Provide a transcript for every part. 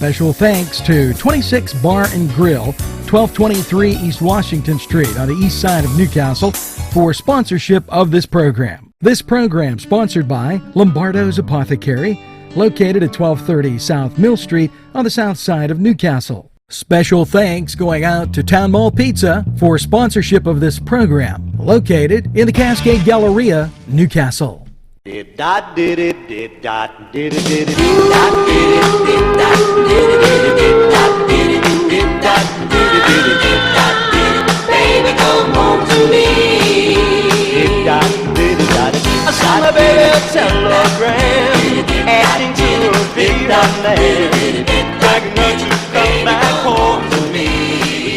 Special thanks to 26 Bar and Grill, 1223 East Washington Street on the east side of Newcastle for sponsorship of this program. This program sponsored by Lombardo's Apothecary, located at 1230 South Mill Street on the south side of Newcastle. Special thanks going out to Town Mall Pizza for sponsorship of this program, located in the Cascade Galleria, Newcastle. Did dot did it did dot did it did it baby come home to me. I saw my baby a telegram asking to be my man, begging her to come back home to me.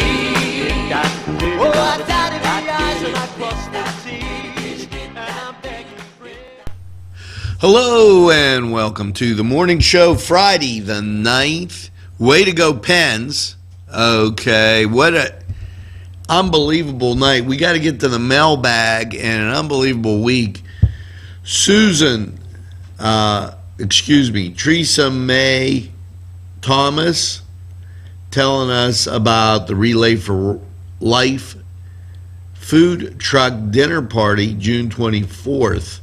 Oh, I dotted the I's and I crossed the T's, and I'm begging. Hello and welcome to the morning show, Friday the 9th. Way to go, Pens. Okay, what a unbelievable night. We got to get to the mailbag and an unbelievable week. Teresa May Thomas telling us about the Relay for Life food truck dinner party June 24th.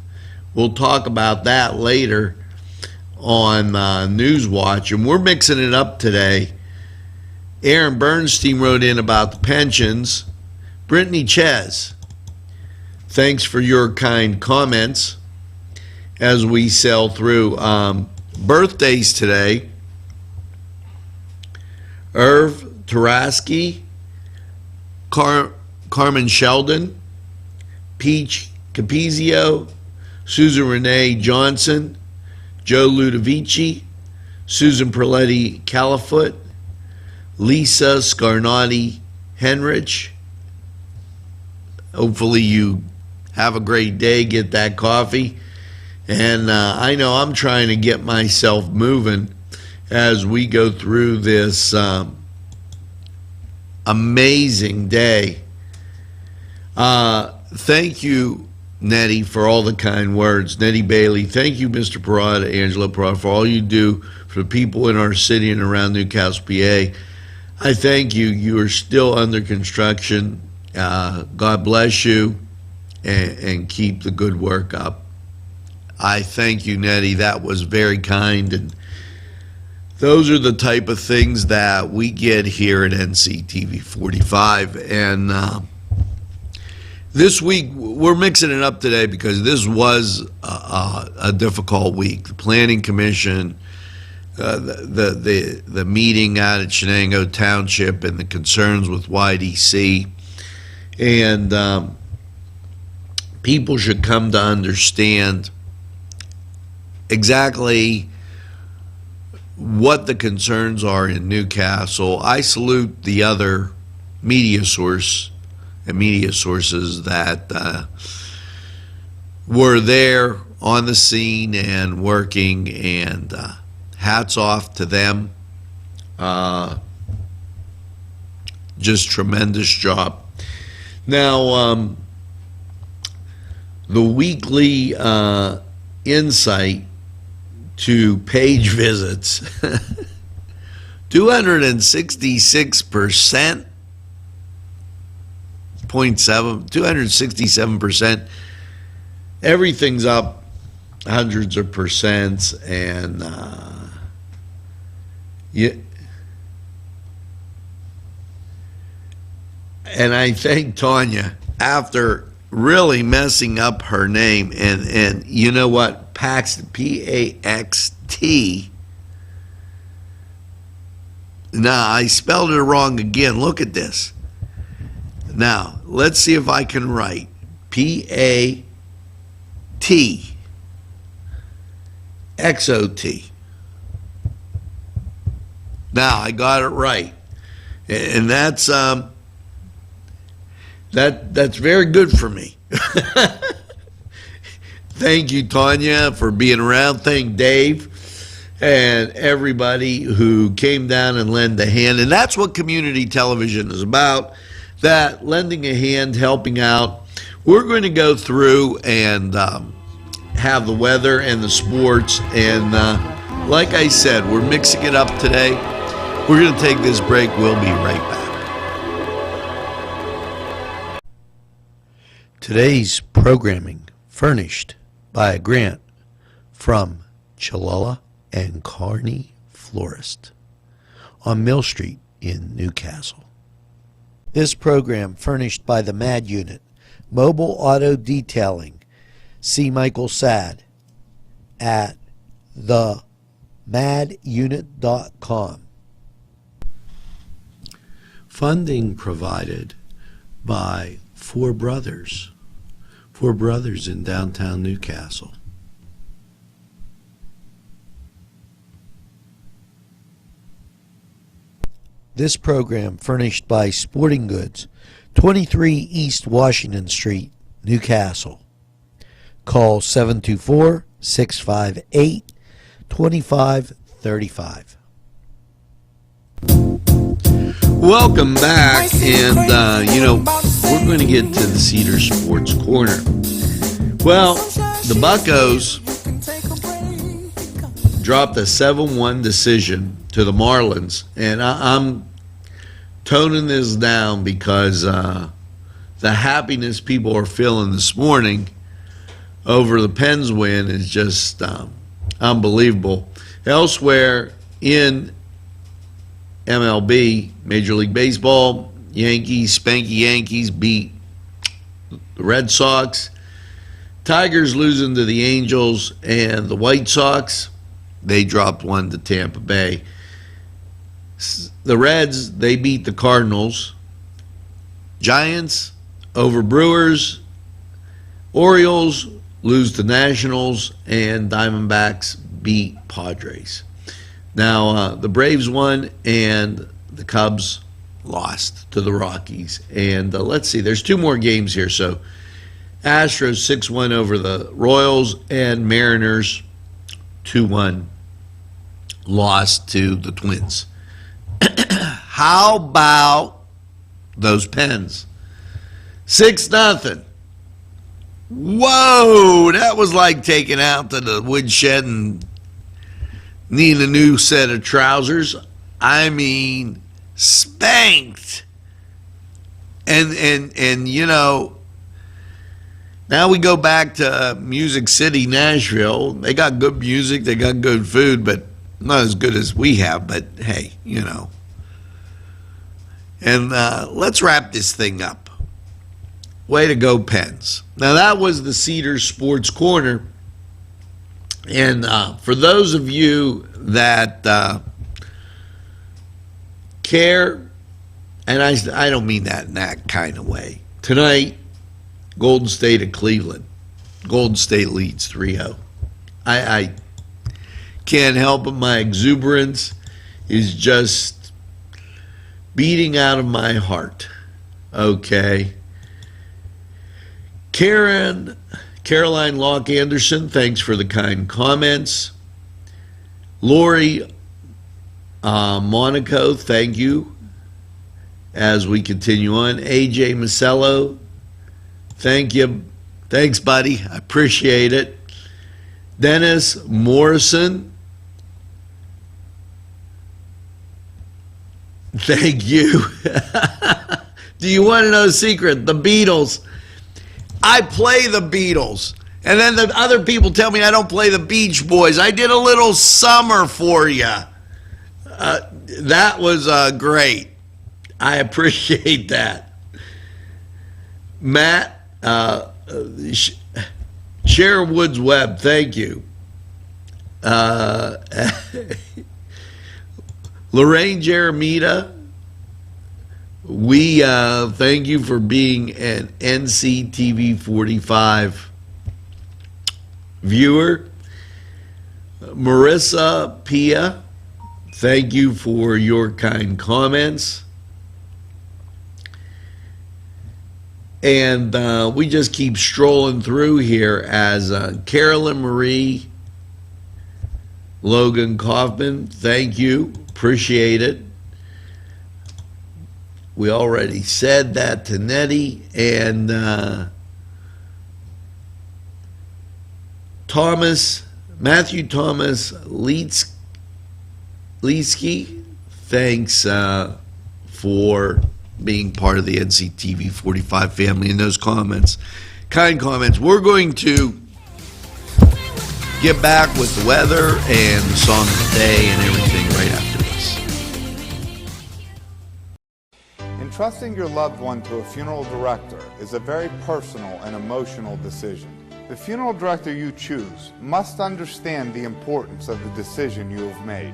We'll talk about that later on Newswatch, and we're mixing it up today. Aaron Bernstein wrote in about the pensions. Brittany Ches, thanks for your kind comments as we sail through. Birthdays today: Irv Taraski, Carmen Sheldon, Peach Capizio, Susan Renee Johnson, Joe Ludovici, Susan Perletti Califoot, Lisa Scarnati Henrich. Hopefully you have a great day, get that coffee. And I know I'm trying to get myself moving as we go through this amazing day. Thank you, Nettie, for all the kind words. Nettie Bailey, thank you, Mr. Parada, Angela Parada, for all you do for the people in our city and around Newcastle, PA. I thank you. You are still under construction. God bless you and keep the good work up. I thank you, Nettie. That was very kind. And those are the type of things that we get here at NCTV45. And this week, we're mixing it up today because this was a difficult week. The Planning Commission, the meeting out at Shenango Township, and the concerns with YDC. And people should come to understand exactly what the concerns are in Newcastle. I salute the other media sources that were there on the scene and working, and hats off to them. Just tremendous job. Now, the weekly insight to page visits, 266%. 267%. Everything's up hundreds of percents, and and I thank Tanya after really messing up her name, and you know what, Paxton, P-A-X-T. Now I spelled it wrong again. Look at this. Now, let's see if I can write P-A-T-X-O-T. Now, I got it right. And that's that's very good for me. Thank you, Tanya, for being around. Thank Dave and everybody who came down and lent a hand. And that's what community television is about. That, lending a hand, helping out. We're going to go through and have the weather and the sports, and like I said, we're mixing it up today. We're going to take this break. We'll be right back. Today's programming furnished by a grant from Chalala and Carney Florist on Mill Street in Newcastle. This program furnished by the MAD Unit, Mobile Auto Detailing. See Michael Sad at themadunit.com. Funding provided by Four Brothers in downtown Newcastle. This program furnished by Sporting Goods, 23 East Washington Street, Newcastle. Call 724-658-2535. Welcome back, and we're going to get to the Cedar Sports Corner. Well, the Buccos dropped a 7-1 decision to the Marlins, and I'm toning this down because the happiness people are feeling this morning over the Pens win is just unbelievable. Elsewhere in MLB, Major League Baseball, Spanky Yankees beat the Red Sox. Tigers losing to the Angels, and the White Sox, they dropped one to Tampa Bay. The Reds, they beat the Cardinals. Giants over Brewers. Orioles lose to Nationals, and Diamondbacks beat Padres. Now, the Braves won, and the Cubs lost to the Rockies. And let's see, there's two more games here. So Astros 6-1 over the Royals, and Mariners 2-1 lost to the Twins. How about those Pens? 6-0. Whoa, that was like taking out to the woodshed and needing a new set of trousers. I mean, spanked. And now we go back to Music City, Nashville. They got good music, they got good food, but not as good as we have, but hey, And let's wrap this thing up. Way to go, Pens. Now, that was the Cedar Sports Corner. And for those of you that care, and I don't mean that in that kind of way. Tonight, Golden State at Cleveland. Golden State leads 3-0. I can't help it. My exuberance is just beating out of my heart. Okay. Caroline Locke Anderson, thanks for the kind comments. Lori Monaco, thank you. As we continue on, AJ Macello, thank you. Thanks, buddy. I appreciate it. Dennis Morrison, thank you. Do you want to know a secret? The Beatles. I play the Beatles. And then the other people tell me I don't play the Beach Boys. I did a little summer for you. That was great. I appreciate that. Matt, Sharon Woods Webb, thank you. Lorraine Jeremita, we thank you for being an NCTV45 viewer. Marissa Pia, thank you for your kind comments. And we just keep strolling through here as Carolyn Marie Logan Kaufman, thank you, appreciate it. We already said that to Nettie. And Matthew Thomas Leetsky, thanks for being part of the NCTV 45 family in those comments. Kind comments. We're going to get back with the weather and the song of the day and everything right after this. Entrusting your loved one to a funeral director is a very personal and emotional decision. The funeral director you choose must understand the importance of the decision you have made.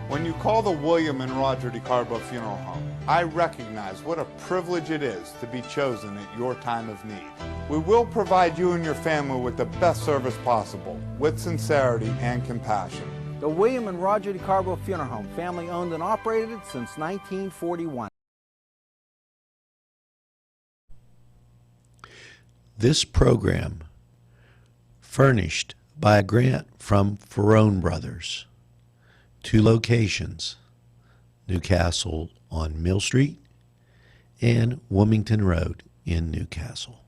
When you call the William and Roger DeCarbo Funeral Home, I recognize what a privilege it is to be chosen at your time of need. We will provide you and your family with the best service possible, with sincerity and compassion. The William and Roger DeCarbo Funeral Home, family owned and operated since 1941. This program furnished by a grant from Ferrone Brothers. 2 locations, Newcastle on Mill Street and Wilmington Road in Newcastle.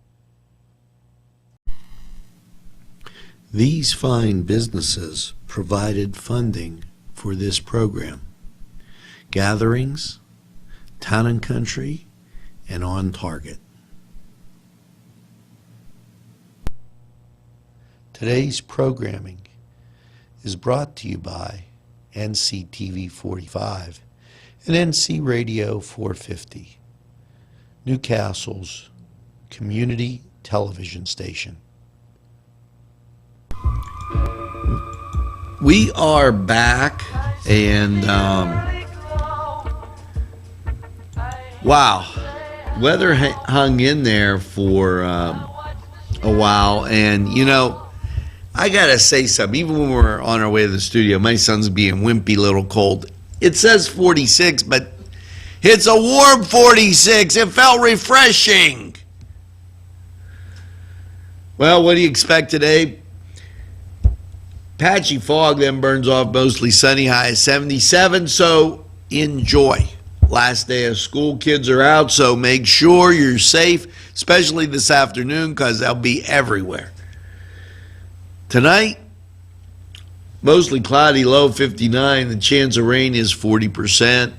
These fine businesses provided funding for this program. Gatherings, Town and Country, and On Target. Today's programming is brought to you by NCTV45 and NC Radio 450, Newcastle's community television station. We are back, and wow, weather hung in there for a while, and you know, I gotta say something. Even when we're on our way to the studio, my son's being wimpy, little cold. It says 46, but it's a warm 46. It felt refreshing. Well, what do you expect today? Patchy fog, then burns off, mostly sunny, high of 77, so enjoy. Last day of school, kids are out, so make sure you're safe, especially this afternoon, because they'll be everywhere. Tonight, mostly cloudy, low 59. The chance of rain is 40%.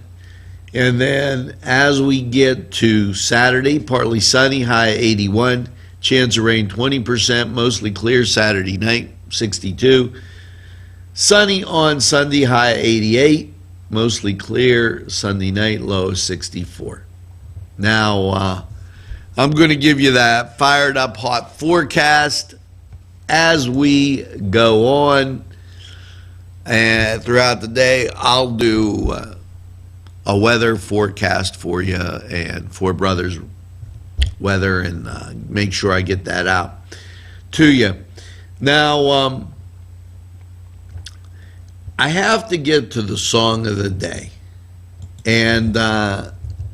And then as we get to Saturday, partly sunny, high 81. Chance of rain 20%, mostly clear Saturday night, 62. Sunny on Sunday, high 88. Mostly clear Sunday night, low 64. Now, I'm going to give you that fired up hot forecast as we go on, and throughout the day, I'll do a weather forecast for you and Four Brothers weather, and make sure I get that out to you. Now, I have to get to the song of the day, and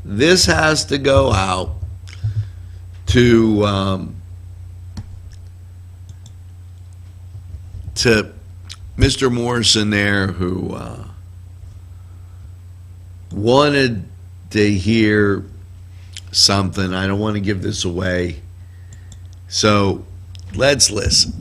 this has to go out to Mr. Morrison there, who wanted to hear something. I don't want to give this away, so let's listen.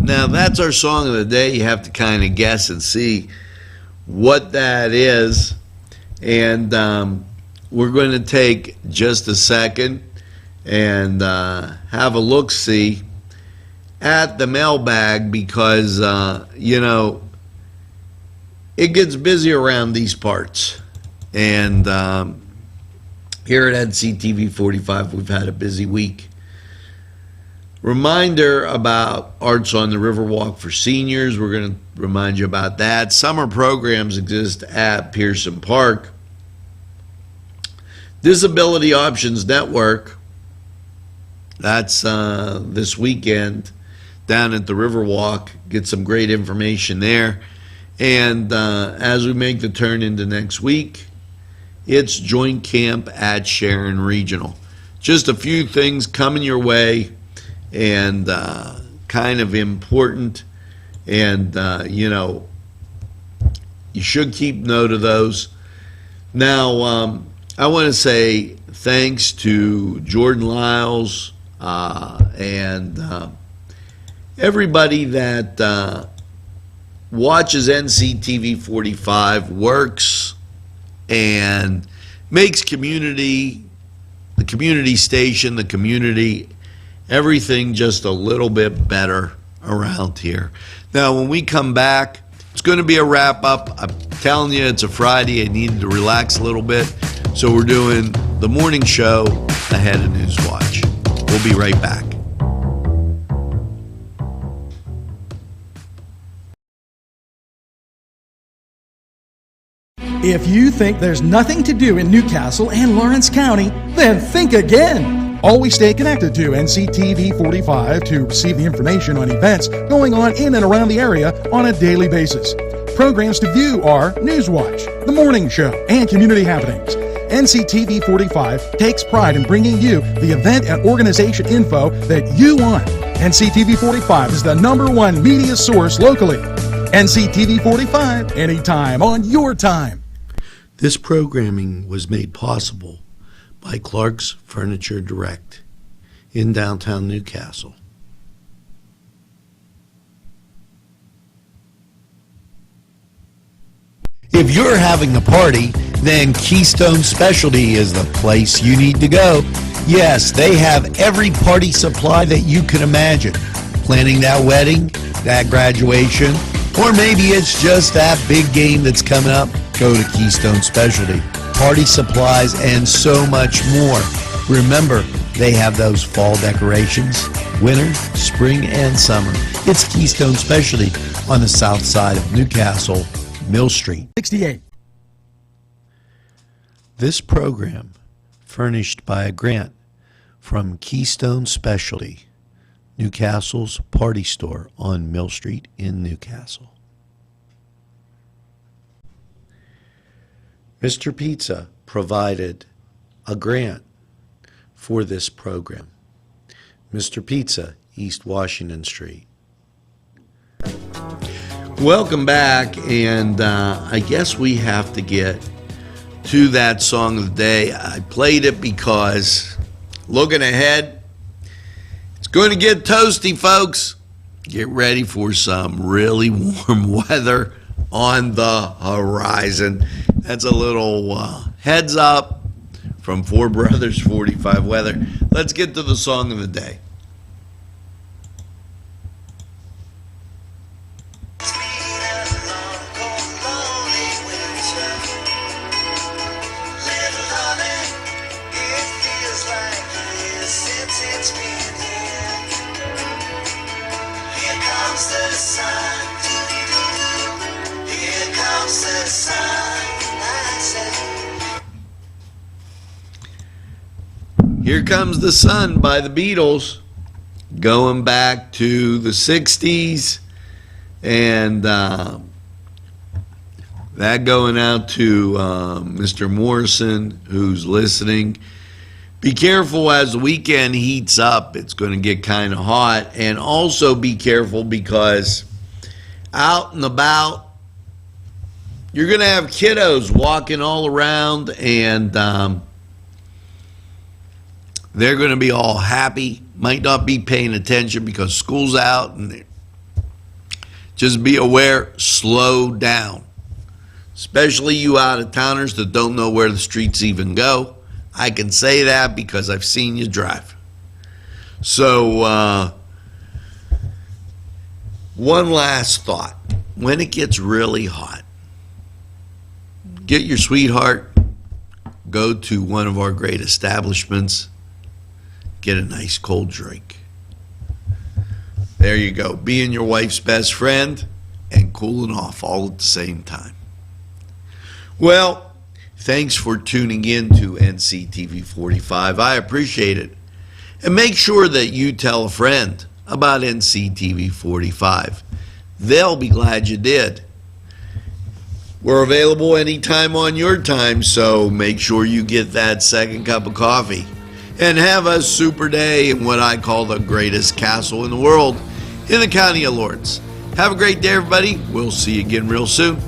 Now, that's our song of the day. You have to kind of guess and see what that is. And we're going to take just a second and have a look-see at the mailbag, because, you know, it gets busy around these parts. And here at NCTV 45, we've had a busy week. Reminder about Arts on the Riverwalk for seniors. We're going to remind you about that. Summer programs exist at Pearson Park. Disability Options Network, that's this weekend. down at the Riverwalk, get some great information there. And as we make the turn into next week, it's Joint Camp at Sharon Regional. Just a few things coming your way, and kind of important, and you should keep note of those. Now, I want to say thanks to Jordan Lyles and everybody that watches NCTV 45, works and makes the community station, the community, everything just a little bit better around here. Now, when we come back, it's going to be a wrap up. I'm telling you, it's a Friday. I needed to relax a little bit. So we're doing the morning show ahead of Newswatch. We'll be right back. If you think there's nothing to do in Newcastle and Lawrence County, then think again. Always stay connected to NCTV 45 to receive the information on events going on in and around the area on a daily basis. Programs to view are Newswatch, The Morning Show, and Community Happenings. NCTV 45 takes pride in bringing you the event and organization info that you want. NCTV 45 is the #1 media source locally. NCTV 45, anytime on your time. This programming was made possible by Clark's Furniture Direct in downtown Newcastle. If you're having a party, then Keystone Specialty is the place you need to go. Yes, they have every party supply that you can imagine. Planning that wedding, that graduation, or maybe it's just that big game that's coming up, go to Keystone Specialty. Party supplies and so much more. Remember, they have those fall decorations, winter, spring, and summer. It's Keystone Specialty on the south side of Newcastle, Mill Street. 68. This program furnished by a grant from Keystone Specialty, Newcastle's party store on Mill Street in Newcastle. Mr. Pizza provided a grant for this program. Mr. Pizza, East Washington Street. Welcome back, and I guess we have to get to that song of the day. I played it because, looking ahead, it's going to get toasty, folks. Get ready for some really warm weather on the horizon. That's a little heads up from Four Brothers 45 Weather. Let's get to the song of the day. Here Comes the Sun by the Beatles, going back to the 60s, and that going out to Mr. Morrison, who's listening. Be careful as the weekend heats up. It's going to get kind of hot, and also be careful because out and about, you're going to have kiddos walking all around, and they're going to be all happy, might not be paying attention because school's out, and just be aware, slow down. Especially you out-of-towners that don't know where the streets even go. I can say that because I've seen you drive. So, one last thought. When it gets really hot, get your sweetheart, go to one of our great establishments, get a nice cold drink. There you go. Being your wife's best friend and cooling off all at the same time. Well, thanks for tuning in to NCTV 45. I appreciate it. And make sure that you tell a friend about NCTV 45. They'll be glad you did. We're available anytime on your time, so make sure you get that second cup of coffee. And have a super day in what I call the greatest castle in the world, in the County of Lawrence. Have a great day, everybody. We'll see you again real soon.